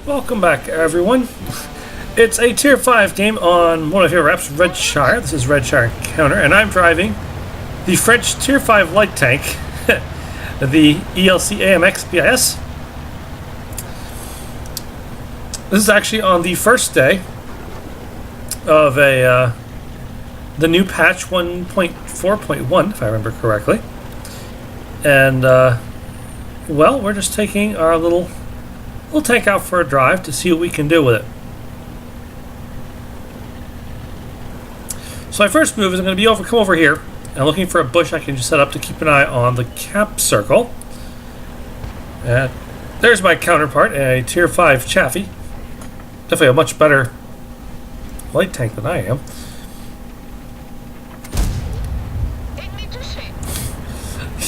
Welcome back, everyone. It's a Tier 5 game on one of your reps, Redshire. This is Redshire Counter, and I'm driving the French Tier 5 light tank, the ELC AMX BIS. This is actually on the first day of the new patch 1.4.1, if I remember correctly. And, well, we're just taking our little tank out for a drive to see what we can do with it. So my first move is I'm going to come over here and looking for a bush I can just set up to keep an eye on the cap circle. And there's my counterpart, a Tier 5 Chaffee. Definitely a much better light tank than I am.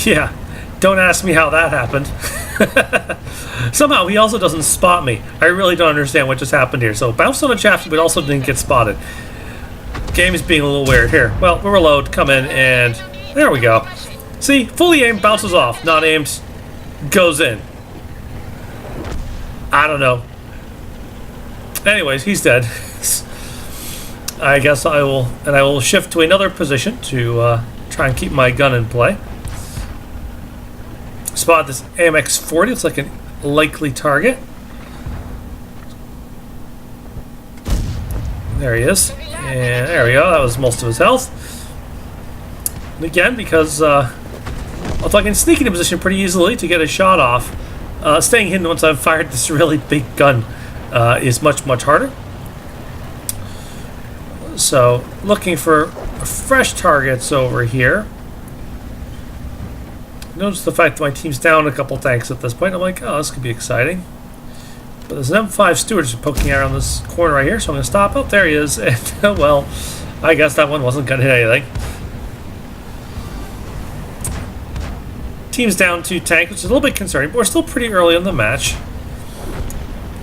Yeah, don't ask me how that happened. Somehow he also doesn't spot me. I really don't understand what just happened here. So bounced on a Chaffee, but also didn't get spotted. Game is being a little weird here. Well, we're reload, come in, and there we go. See, fully aimed bounces off, not aimed goes in. I don't know. Anyways, he's dead. I guess I will shift to another position to try and keep my gun in play. Spot this AMX 40. Looks like a likely target. There he is. And there we go. That was most of his health. And again, because although I can sneak into position pretty easily to get a shot off, staying hidden once I've fired this really big gun is much harder. So looking for fresh targets over here. Notice the fact that my team's down a couple tanks at this point. I'm like, oh, this could be exciting. But there's an M5 Stewart just poking around this corner right here, so I'm going to stop. Oh, there he is. And, well, I guess that one wasn't going to hit anything. Team's down 2 tank, which is a little bit concerning, but we're still pretty early in the match.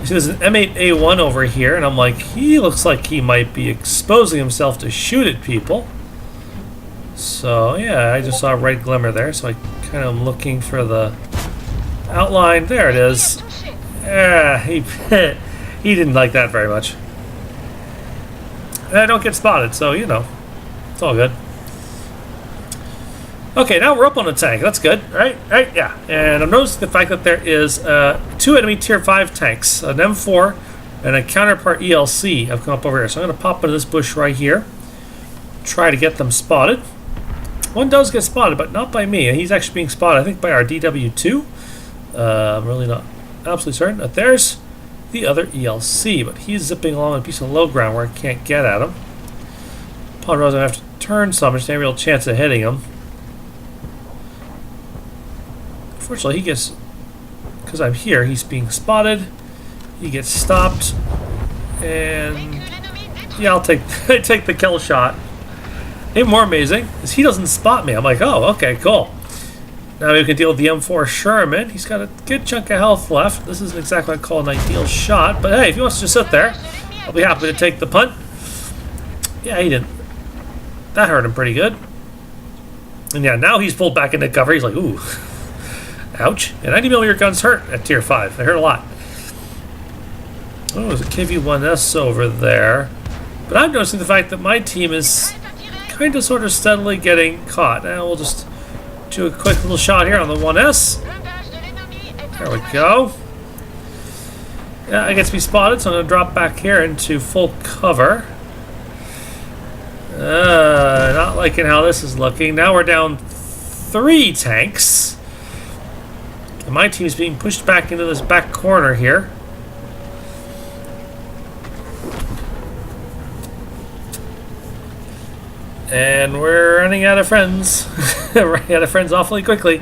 You see there's an M8A1 over here, and I'm like, he looks like he might be exposing himself to shoot at people. So, yeah, I just saw a red glimmer there, so I kind of am looking for the outline. There it is. He didn't like that very much. And I don't get spotted, so, you know, it's all good. Okay, now we're up on the tank. That's good, right? Right, yeah. And I'm noticing the fact that there is 2 enemy Tier 5 tanks, an M4 and a counterpart ELC have come up over here. So I'm going to pop into this bush right here, try to get them spotted. One does get spotted, but not by me. He's actually being spotted, I think, by our DW2. I'm really not absolutely certain. But there's the other ELC, but he's zipping along a piece of low ground where I can't get at him. Upon realizing I have to turn some, there's no real chance of hitting him. Unfortunately, he gets, because I'm here, he's being spotted. He gets stopped, and yeah, I take the kill shot. Even more amazing is he doesn't spot me. I'm like, oh, okay, cool. Now we can deal with the M4 Sherman. He's got a good chunk of health left. This isn't exactly what I call an ideal shot, but hey, if he wants to just sit there, I'll be happy to take the punt. Yeah, he didn't. That hurt him pretty good. And yeah, now he's pulled back into cover. He's like, ooh, ouch. And 90mm guns hurt at Tier 5. They hurt a lot. Oh, there's a KV-1S over there. But I'm noticing the fact that my team is kind of sort of steadily getting caught. Now we'll just do a quick little shot here on the 1S. There we go. Yeah, I get to be spotted, so I'm going to drop back here into full cover. Not liking how this is looking. Now we're down 3 tanks. And my team's being pushed back into this back corner here. And we're running out of friends. Running out of friends awfully quickly.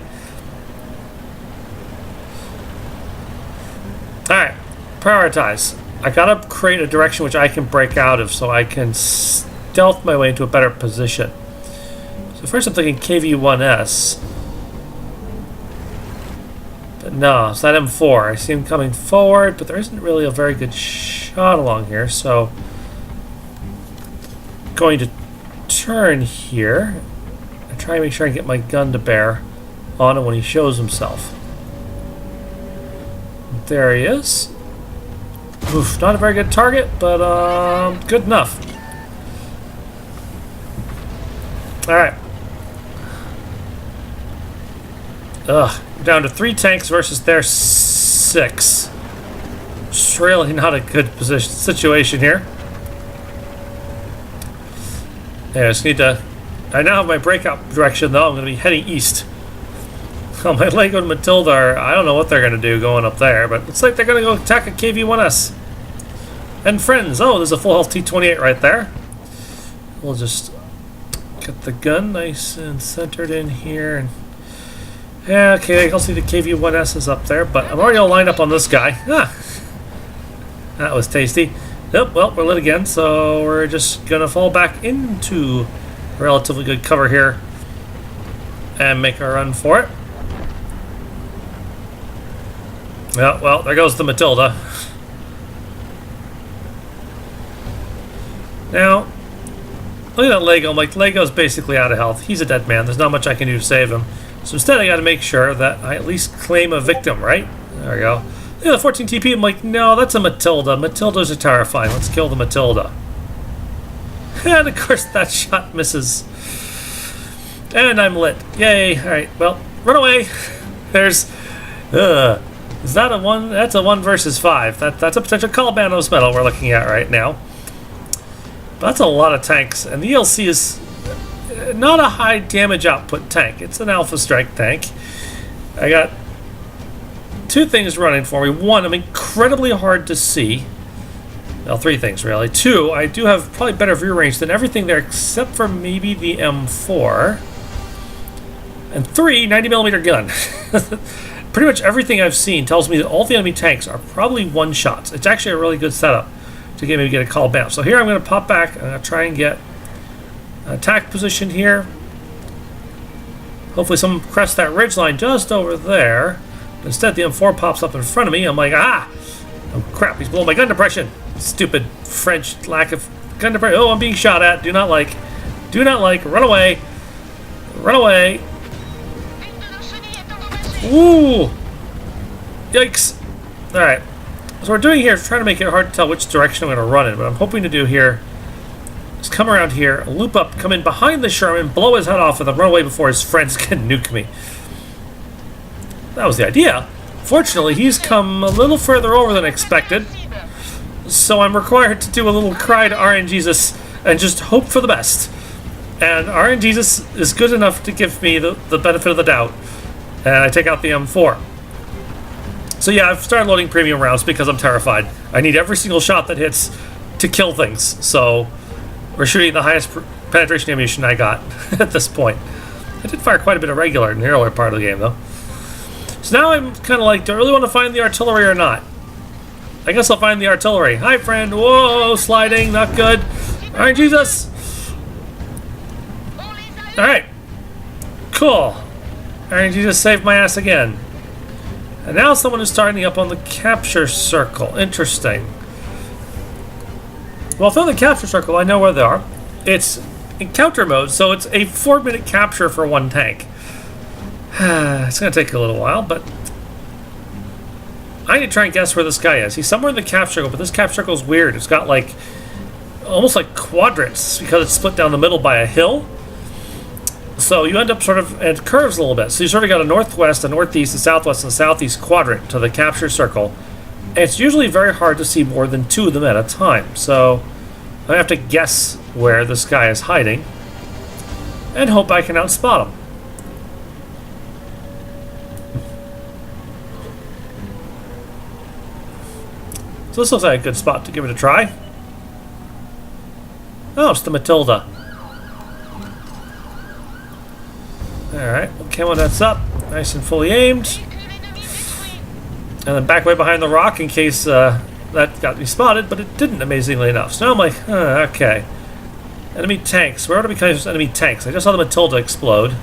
Alright, prioritize. I gotta create a direction which I can break out of so I can stealth my way into a better position. So first I'm thinking KV-1S. But no, it's that M4. I see him coming forward, but there isn't really a very good shot along here, so going to turn here and try and make sure I get my gun to bear on him when he shows himself. There he is. Oof, not a very good target, but good enough. Alright. Ugh, we're down to 3 tanks versus their 6. It's really not a good situation here. Yeah, I just need to... I now have my breakout direction, though. I'm going to be heading east. Oh, my Lego and Matilda are... I don't know what they're going to do going up there, but looks like they're going to go attack a KV-1S. And friends. Oh, there's a full health T-28 right there. We'll just get the gun nice and centered in here. And yeah, okay, I can see the KV-1S is up there, but I'm already all lined up on this guy. Ah, that was tasty. Yep, well, we're lit again, so we're just going to fall back into relatively good cover here and make our run for it. Yeah, well, there goes the Matilda. Now, look at that Lego. I'm like, Lego's basically out of health. He's a dead man. There's not much I can do to save him. So instead, I got to make sure that I at least claim a victim, right? There we go. Look at the 14 TP. I'm like, no, that's a Matilda. Matildas are terrifying. Let's kill the Matilda. And of course, that shot misses. And I'm lit. Yay. All right. Well, run away. There's... is that a 1? That's a 1 versus 5. That's a potential Kolobanov's medal we're looking at right now. But that's a lot of tanks. And the ELC is not a high damage output tank. It's an alpha strike tank. I got 2 things running for me. 1, I'm incredibly hard to see. Well, 3 things, really. 2, I do have probably better view range than everything there except for maybe the M4. And 3, 90mm gun. Pretty much everything I've seen tells me that all the enemy tanks are probably one-shots. It's actually a really good setup to get me to get a call back. So here I'm going to pop back. I'm going to try and get an attack position here. Hopefully someone crests that ridgeline just over there. Instead, the M4 pops up in front of me. I'm like, ah! Oh, crap, he's blowing my gun depression. Stupid French lack of gun depression. Oh, I'm being shot at. Do not like. Do not like. Run away. Run away. Ooh! Yikes. Alright. So what we're doing here is trying to make it hard to tell which direction I'm going to run in. What I'm hoping to do here is come around here, loop up, come in behind the Sherman, blow his head off, and then run away before his friends can nuke me. That was the idea. Fortunately, he's come a little further over than expected. So I'm required to do a little cry to RNGesus and just hope for the best. And RNGesus is good enough to give me the benefit of the doubt. And I take out the M4. So yeah, I've started loading premium rounds because I'm terrified. I need every single shot that hits to kill things. So we're shooting the highest penetration ammunition I got at this point. I did fire quite a bit of regular in the earlier part of the game, though. So now I'm kind of like, do I really want to find the artillery or not? I guess I'll find the artillery. Hi, friend. Whoa, sliding. Not good. RNGesus. All right. Cool. RNGesus saved my ass again. And now someone is starting up on the capture circle. Interesting. Well, through the capture circle, I know where they are. It's encounter mode, so it's a 4-minute capture for 1 tank. It's going to take a little while, but I need to try and guess where this guy is. He's somewhere in the capture circle, but this capture circle is weird. It's got like almost like quadrants because it's split down the middle by a hill. So you end up sort of, and it curves a little bit. So you sort of got a northwest, a northeast, a southwest, and a southeast quadrant to the capture circle. And it's usually very hard to see more than 2 of them at a time. So I have to guess where this guy is hiding and hope I can outspot him. So this looks like a good spot to give it a try. Oh, it's the Matilda. Alright, well, camo that's up. Nice and fully aimed. And then back way behind the rock in case that got me spotted, but it didn't, amazingly enough. So now I'm like, okay. Enemy tanks. Where are we coming from? Enemy tanks? I just saw the Matilda explode.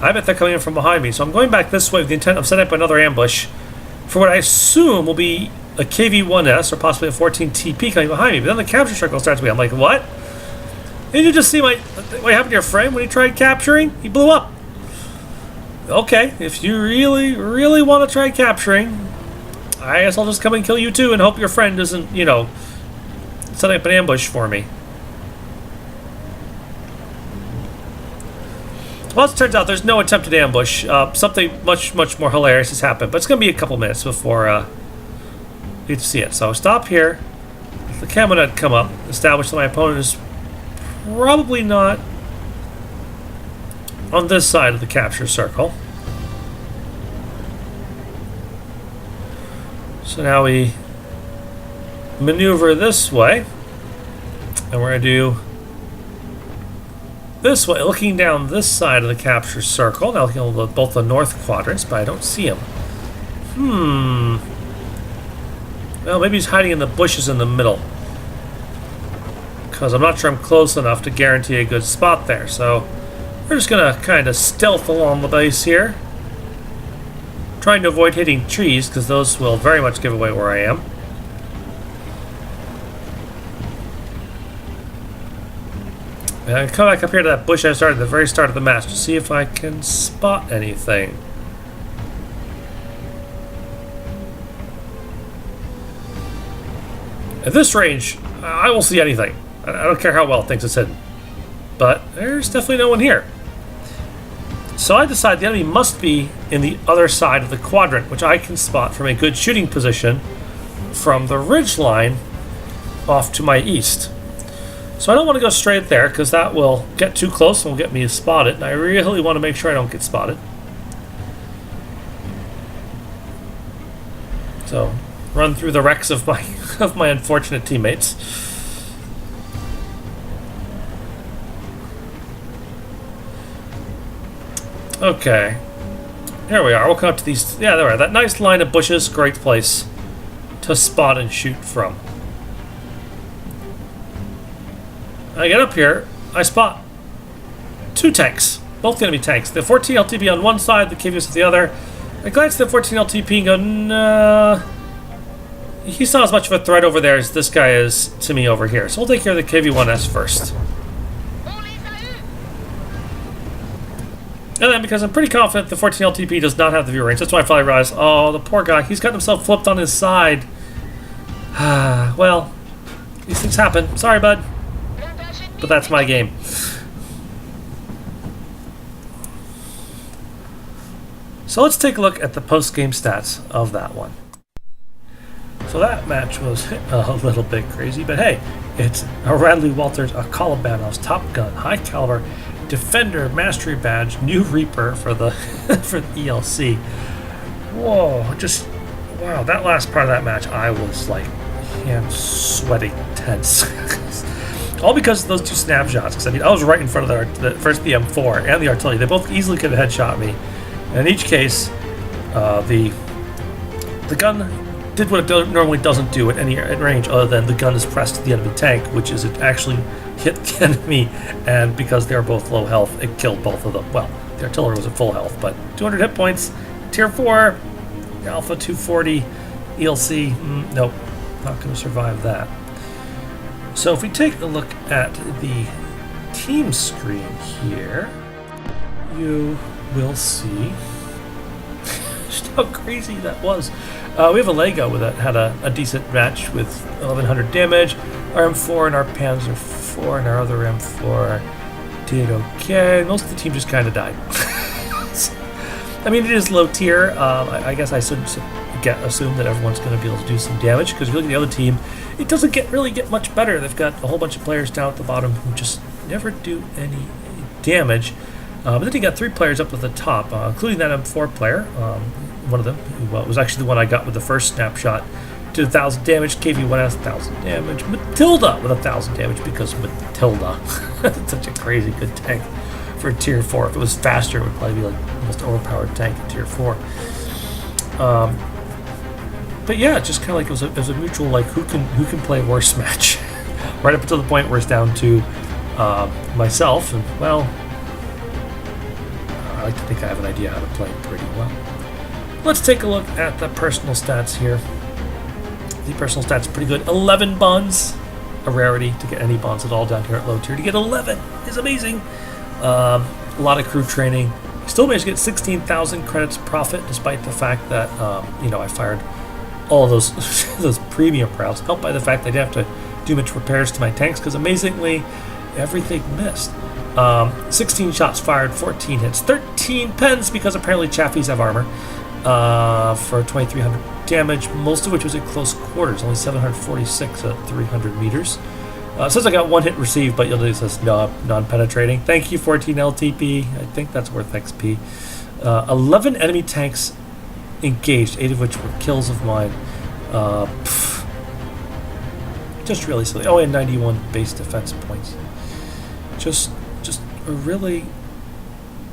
I bet they're coming in from behind me. So I'm going back this way with the intent of setting up another ambush for what I assume will be a KV-1S or possibly a 14 TP coming behind me. But then the capture circle starts me. I'm like, what? Did you just see what happened to your friend when he tried capturing? He blew up. Okay, if you really, really want to try capturing, I guess I'll just come and kill you too and hope your friend isn't, you know, setting up an ambush for me. Well, as it turns out, there's no attempted ambush. Something much more hilarious has happened, but it's going to be a couple minutes before you get to see it. So stop here. The camera nut come up, establish that my opponent is probably not on this side of the capture circle. So now we maneuver this way, and we're going to do this way, looking down this side of the capture circle. Now looking at both the north quadrants, but I don't see him. Well, maybe he's hiding in the bushes in the middle, because I'm not sure I'm close enough to guarantee a good spot there. So we're just going to kind of stealth along the base here, trying to avoid hitting trees, because those will very much give away where I am. And I come back up here to that bush I started at the very start of the match to see if I can spot anything. At this range, I will see anything. I don't care how well things are hidden. But there's definitely no one here. So I decide the enemy must be in the other side of the quadrant, which I can spot from a good shooting position from the ridge line off to my east. So I don't want to go straight there, because that will get too close and will get me spotted, and I really want to make sure I don't get spotted. So run through the wrecks of my unfortunate teammates. Okay, here we are. We'll come up to these. Yeah, there we are. That nice line of bushes, great place to spot and shoot from. I get up here, I spot two tanks, both enemy tanks. The 14 LTP on one side, the KVS on the other. I glance at the 14 LTP and go, nah. He's not as much of a threat over there as this guy is to me over here. So we'll take care of the KV-1S first. And then, because I'm pretty confident the 14 LTP does not have the view range, that's why I finally realized, oh, the poor guy, he's got himself flipped on his side. Well, these things happen. Sorry, bud. But that's my game. So let's take a look at the post-game stats of that one. So that match was a little bit crazy, but hey, it's a Radley Walters, a Kolobanov's Top Gun, High Caliber, Defender, Mastery Badge, New Reaper for the for the ELC. Whoa, just wow, that last part of that match, I was like hand sweating tense. All because of those two snapshots. Because I mean, I was right in front of the first the M4 and the artillery. They both easily could have headshot me. And in each case, the gun did what it normally doesn't do at any range, other than the gun is pressed to the enemy tank, which is it actually hit the enemy. And because they were both low health, it killed both of them. Well, the artillery was at full health, but 200 hit points, tier 4, Alpha 240, ELC. Nope, not going to survive that. So if we take a look at the team screen here, you will see just how crazy that was. We have a Lego that had a decent match with 1100 damage. Our M4 and our Panzer IV and our other M4 did okay. Most of the team just kind of died. I mean, it is low tier. I guess I should assume that everyone's going to be able to do some damage, because if you look at the other team, it doesn't really get much better. They've got a whole bunch of players down at the bottom who just never do any damage. But then you got 3 players up at the top, including that M4 player. One of them, who was actually the one I got with the first snapshot, did 1,000 damage. KV-1S 1,000 damage. Matilda with 1,000 damage, because Matilda, that's such a crazy good tank for tier 4. If it was faster, it would probably be like the most overpowered tank in tier 4. But yeah, just kind of like it was a mutual, like, who can play worse match, right up until the point where it's down to myself, and well, I like to think I have an idea how to play pretty well. Let's take a look at the personal stats here. The personal stats are pretty good. 11 bonds, a rarity to get any bonds at all down here at low tier. To get 11 is amazing. A lot of crew training. Still managed to get 16,000 credits profit, despite the fact that I fired all of those those premium routes, helped by the fact I didn't have to do much repairs to my tanks, because amazingly, everything missed. 16 shots fired, 14 hits, 13 pens, because apparently Chaffies have armor, for 2,300 damage, most of which was at close quarters, only 746 at 300 meters. It says I got one hit received, but you'll do this non-penetrating. Thank you, 14 LTP. I think that's worth XP. 11 enemy tanks engaged, 8 of which were kills of mine. Just really silly. Oh, and 91 base defense points. Just a really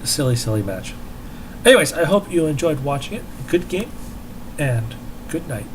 silly match. Anyways, I hope you enjoyed watching it. Good game, and good night.